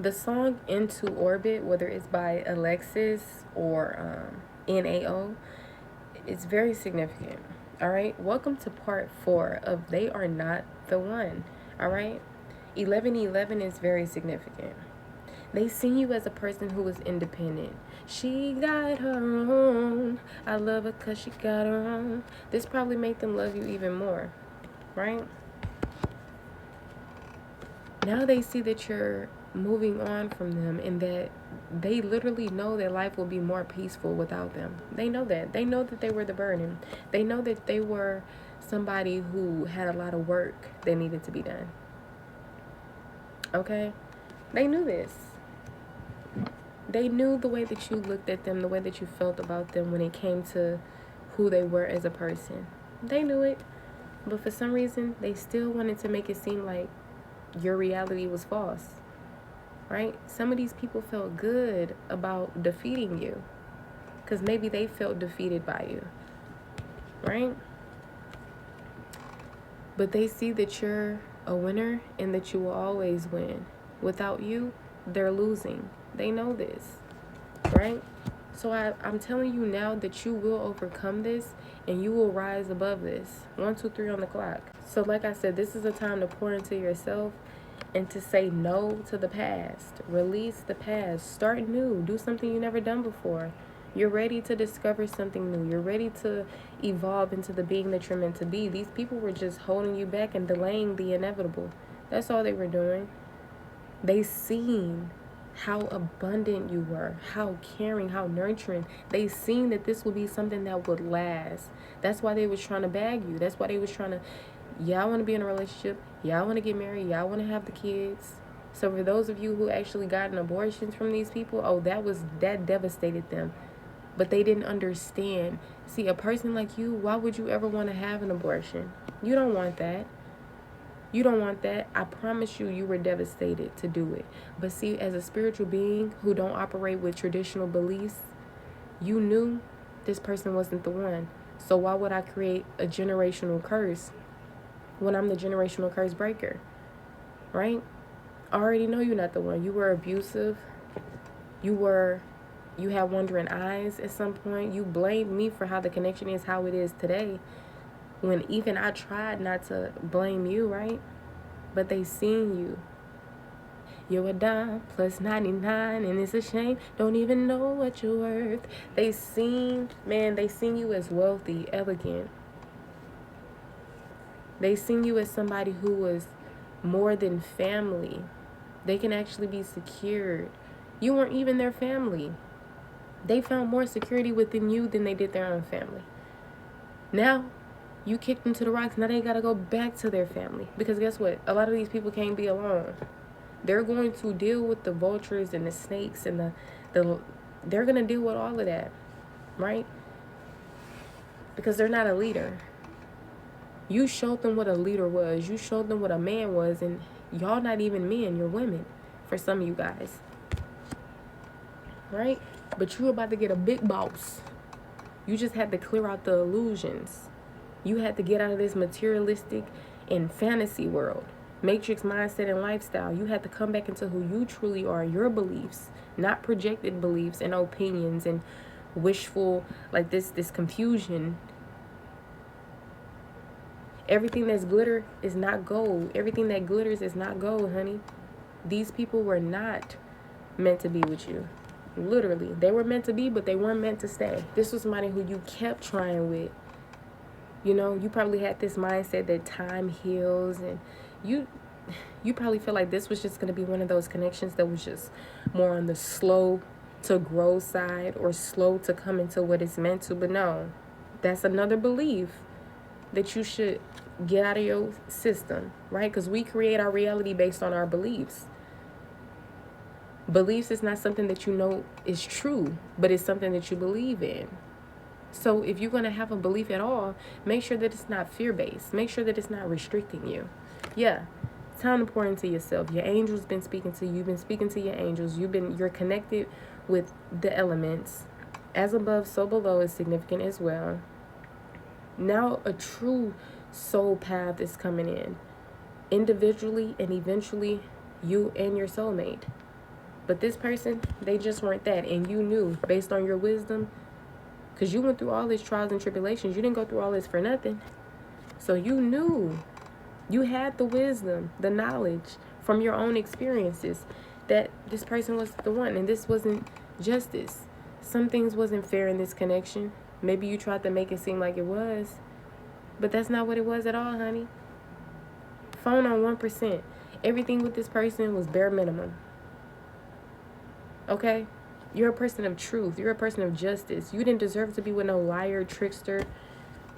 The song Into Orbit, whether it's by Alexis or NAO, it's very significant. All right. Welcome to part 4 of They Are Not the One. All right. 1111 is very significant. They see you as a person who is independent. She got her own. I love her because she got her own. This probably made them love you even more, right? Now they see that you're moving on from them and that they literally know that life will be more peaceful without them. They know that. They know that they were the burden. They know that they were somebody who had a lot of work that needed to be done. Okay? They knew this. They knew the way that you looked at them, the way that you felt about them when it came to who they were as a person. They knew it. But for some reason, they still wanted to make it seem like your reality was false. Right? Some of these people felt good about defeating you because maybe they felt defeated by you. Right? But they see that you're a winner and that you will always win. Without you, they're losing. They know this. Right? So I'm telling you now that you will overcome this and you will rise above this. 1, 2, 3 on the clock. So like I said, this is a time to pour into yourself and to say no to the past. Release the past. Start new. Do something you never done before. You're ready to discover something new. You're ready to evolve into the being that you're meant to be. These people were just holding you back and delaying the inevitable. That's all they were doing. They seen how abundant you were, how caring, how nurturing. They seen that this would be something that would last. That's why they was trying to bag you. That's why they was trying to, yeah, I want to be in a relationship. Yeah, I want to get married. Yeah, I want to have the kids. So for those of you who actually gotten abortions from these people, oh, that devastated them. But they didn't understand. See, a person like you, why would you ever want to have an abortion? You don't want that. You don't want that. I promise you, you were devastated to do it. But see, as a spiritual being who don't operate with traditional beliefs, you knew this person wasn't the one. So why would I create a generational curse when I'm the generational curse breaker? Right? I already know you're not the one. You were abusive. You had wandering eyes at some point. You blamed me for how the connection is how it is today. When even I tried not to blame you, right? But they seen you. You're a dime plus 99 and it's a shame. Don't even know what you're worth. They seen you as wealthy, elegant. They seen you as somebody who was more than family. They can actually be secured. You weren't even their family. They found more security within you than they did their own family. Now, you kicked them to the rocks. Now they got to go back to their family. Because guess what? A lot of these people can't be alone. They're going to deal with the vultures and the snakes and they're going to deal with all of that. Right? Because they're not a leader. You showed them what a leader was. You showed them what a man was. And y'all not even men. You're women. For some of you guys. Right? But you're about to get a big boss. You just had to clear out the illusions. You had to get out of this materialistic and fantasy world. Matrix mindset and lifestyle. You had to come back into who you truly are, your beliefs, not projected beliefs and opinions and wishful, like this confusion. Everything that's glitter is not gold. Everything that glitters is not gold, honey. These people were not meant to be with you. Literally. They were meant to be, but they weren't meant to stay. This was somebody who you kept trying with. You know, you probably had this mindset that time heals, and you probably feel like this was just going to be one of those connections that was just more on the slow to grow side or slow to come into what it's meant to. But no, that's another belief that you should get out of your system, right? Because we create our reality based on our beliefs. Beliefs is not something that you know is true, but it's something that you believe in. So if you're going to have a belief at all, make sure that it's not fear-based. Make sure that it's not restricting you. Yeah, time to pour into yourself. Your angel's been speaking to you. You've been speaking to your angels. You're connected with the elements. As above, so below is significant as well. Now a true soul path is coming in. Individually and eventually, you and your soulmate. But this person, they just weren't that. And you knew based on your wisdom, because you went through all these trials and tribulations. You didn't go through all this for nothing. So you knew. You had the wisdom, the knowledge from your own experiences that this person was the one. And this wasn't justice. Some things wasn't fair in this connection. Maybe you tried to make it seem like it was. But that's not what it was at all, honey. Phone on 1%. Everything with this person was bare minimum. Okay? You're a person of truth. You're a person of justice. You didn't deserve to be with no liar, trickster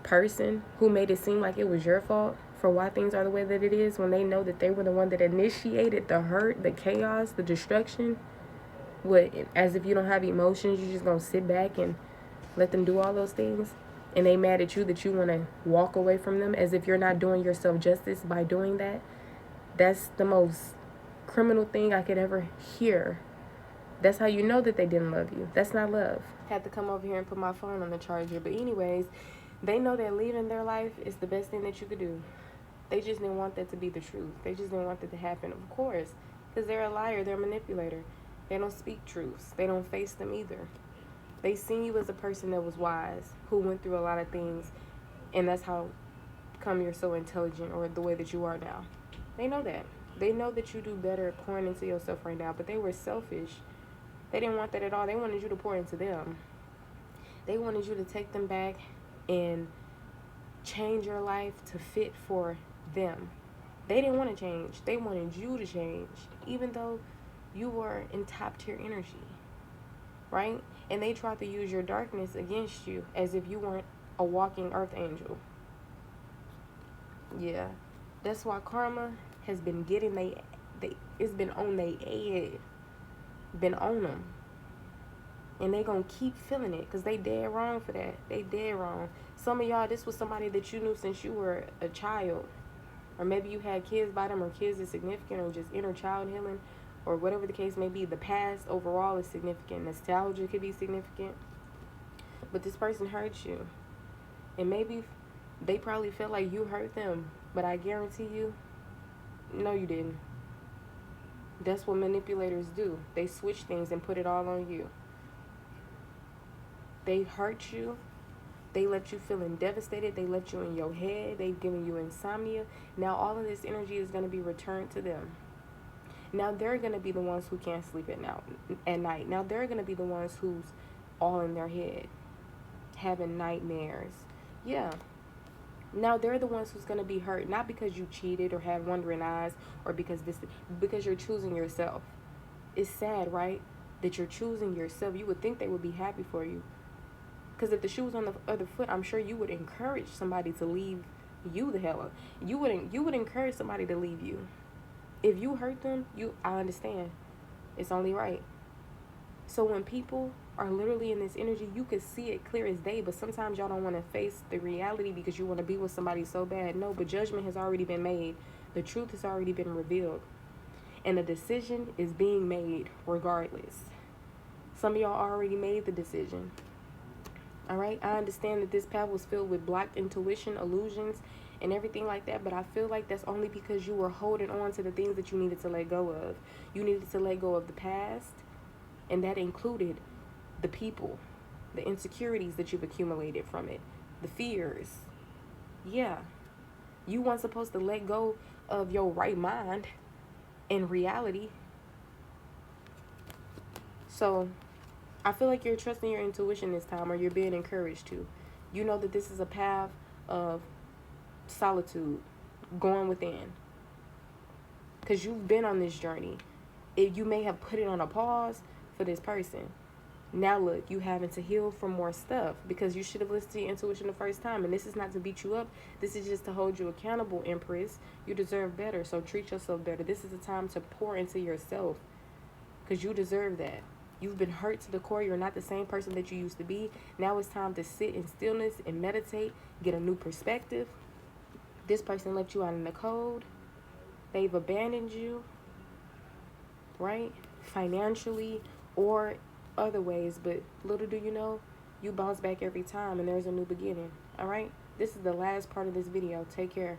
person who made it seem like it was your fault for why things are the way that it is, when they know that they were the one that initiated the hurt, the chaos, the destruction. What, as if you don't have emotions, you're just gonna sit back and let them do all those things? And they mad at you that you want to walk away from them, as if you're not doing yourself justice by doing that. That's the most criminal thing I could ever hear. That's how you know that they didn't love you. That's not love. Had to come over here and put my phone on the charger. But anyways, they know that leaving their life is the best thing that you could do. They just didn't want that to be the truth. They just didn't want that to happen, of course, because they're a liar. They're a manipulator. They don't speak truths. They don't face them either. They seen you as a person that was wise, who went through a lot of things, and that's how come you're so intelligent, or the way that you are now. They know that. They know that you do better pouring into yourself right now, but they were selfish. They didn't want that at all. They wanted you to pour into them. They wanted you to take them back and change your life to fit for them. They didn't want to change. They wanted you to change, even though you were in top tier energy, right? And they tried to use your darkness against you as if you weren't a walking earth angel. Yeah, that's why karma has been getting it's been on their head, been on them. And they gonna keep feeling it because they dead wrong for that. They dead wrong. Some of y'all, this was somebody that you knew since you were a child. Or maybe you had kids by them, or kids is significant, or just inner child healing, or whatever the case may be. The past overall is significant. Nostalgia could be significant. But this person hurt you. And maybe they probably felt like you hurt them. But I guarantee you, no, you didn't. That's what manipulators do. They switch things and put it all on you. They hurt you. They let you feeling devastated. They let you in your head. They've given you insomnia. Now all of this energy is going to be returned to them. Now they're going to be the ones who can't sleep at night. Now they're going to be the ones who's all in their head, having nightmares. Yeah. Now they're the ones who's going to be hurt, not because you cheated or had wandering eyes, or because you're choosing yourself. It's sad, right? That you're choosing yourself. You would think they would be happy for you. Because if the shoe was on the other foot, I'm sure you would encourage somebody to leave you the hell up. You would encourage somebody to leave you. If you hurt them, I understand. It's only right. So when people are literally in this energy, you can see it clear as day, but sometimes y'all don't want to face the reality because you want to be with somebody so bad. No, but judgment has already been made. The truth has already been revealed. And the decision is being made regardless. Some of y'all already made the decision. All right, I understand that this path was filled with blocked intuition, illusions, and everything like that, but I feel like that's only because you were holding on to the things that you needed to let go of. You needed to let go of the past, and that included the people, the insecurities that you've accumulated from it, the fears. Yeah, you weren't supposed to let go of your right mind in reality. So I feel like you're trusting your intuition this time, or you're being encouraged to. You know that this is a path of solitude, going within. Because you've been on this journey. You may have put it on a pause for this person. Now look, you having to heal from more stuff because you should have listened to your intuition the first time. And this is not to beat you up. This is just to hold you accountable, Empress. You deserve better, so treat yourself better. This is a time to pour into yourself because you deserve that. You've been hurt to the core. You're not the same person that you used to be. Now it's time to sit in stillness and meditate, get a new perspective. This person left you out in the cold. They've abandoned you, right? Financially or other ways. But little do you know, you bounce back every time and there's a new beginning, all right? This is the last part of this video. Take care.